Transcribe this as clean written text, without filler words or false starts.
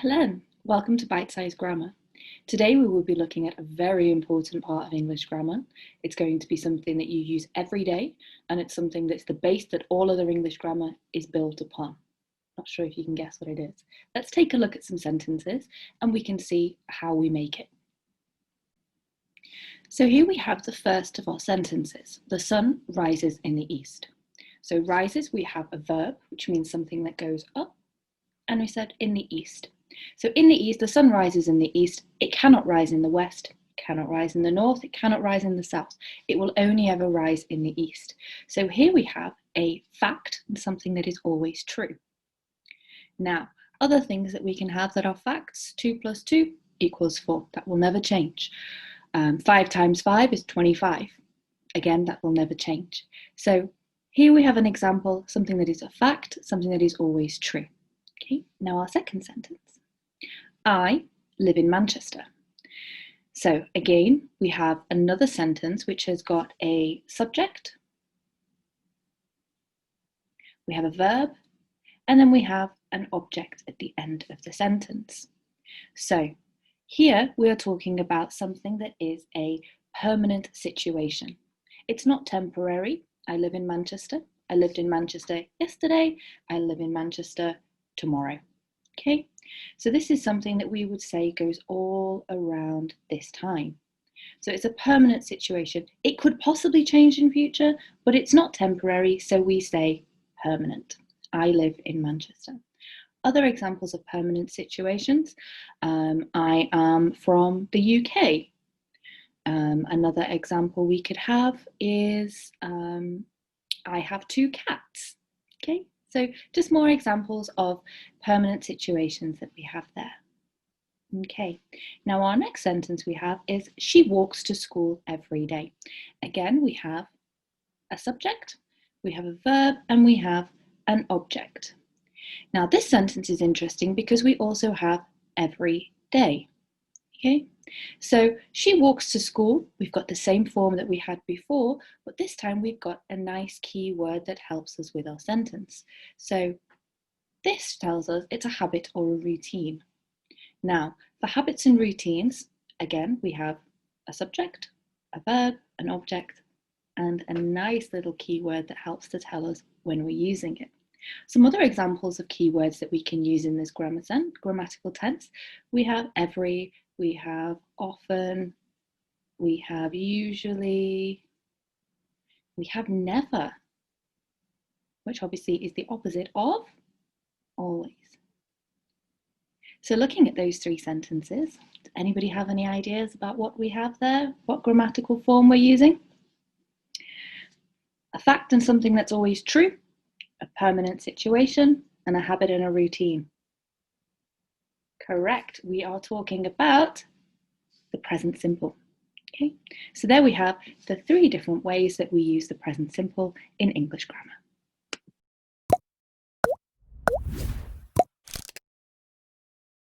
Ahlan, welcome to Bite-Sized Grammar. Today we will be looking at a very important part of English grammar. It's going to be something that you use every day, and it's something that's the base that all other English grammar is built upon. Not sure if you can guess what it is. Let's take a look at some sentences and we can see how we make it. So here we have the first of our sentences. The sun rises in the east. So rises, we have a verb, which means something that goes up, and we said in the east. So in the east, the sun rises in the east. It cannot rise in the west, it cannot rise in the north, it cannot rise in the south. It will only ever rise in the east. So here we have a fact and something that is always true. Now, other things that we can have that are facts: 2 plus 2 equals 4. That will never change. 5 times 5 is 25. Again, that will never change. So here we have an example, something that is a fact, something that is always true. Okay, now our second sentence. I live in Manchester. So again, we have another sentence which has got a subject, we have a verb, and then we have an object at the end of the sentence. So here we are talking about something that is a permanent situation. It's not temporary. I live in Manchester. I lived in Manchester yesterday. I live in Manchester tomorrow. Okay, so this is something that we would say goes all around this time. So it's a permanent situation. It could possibly change in future, but it's not temporary, so we say permanent. I live in Manchester. Other examples of permanent situations, I am from the UK. Another example we could have is I have 2 cats. Okay, so just more examples of permanent situations that we have there. Okay, now our next sentence we have is she walks to school every day. Again, we have a subject, we have a verb, and we have an object. Now this sentence is interesting because we also have every day. Okay, so she walks to school. We've got the same form that we had before, but this time we've got a nice key word that helps us with our sentence. So this tells us it's a habit or a routine. Now, for habits and routines, again, we have a subject, a verb, an object, and a nice little keyword that helps to tell us when we're using it. Some other examples of keywords that we can use in this grammatical tense, we have every, we have often, we have usually, we have never, which obviously is the opposite of always. So looking at those 3 sentences, does anybody have any ideas about what we have there? What grammatical form we're using? A fact and something that's always true, a permanent situation, and a habit and a routine. Correct, we are talking about the present simple. Okay, so there we have the 3 different ways that we use the present simple in English grammar.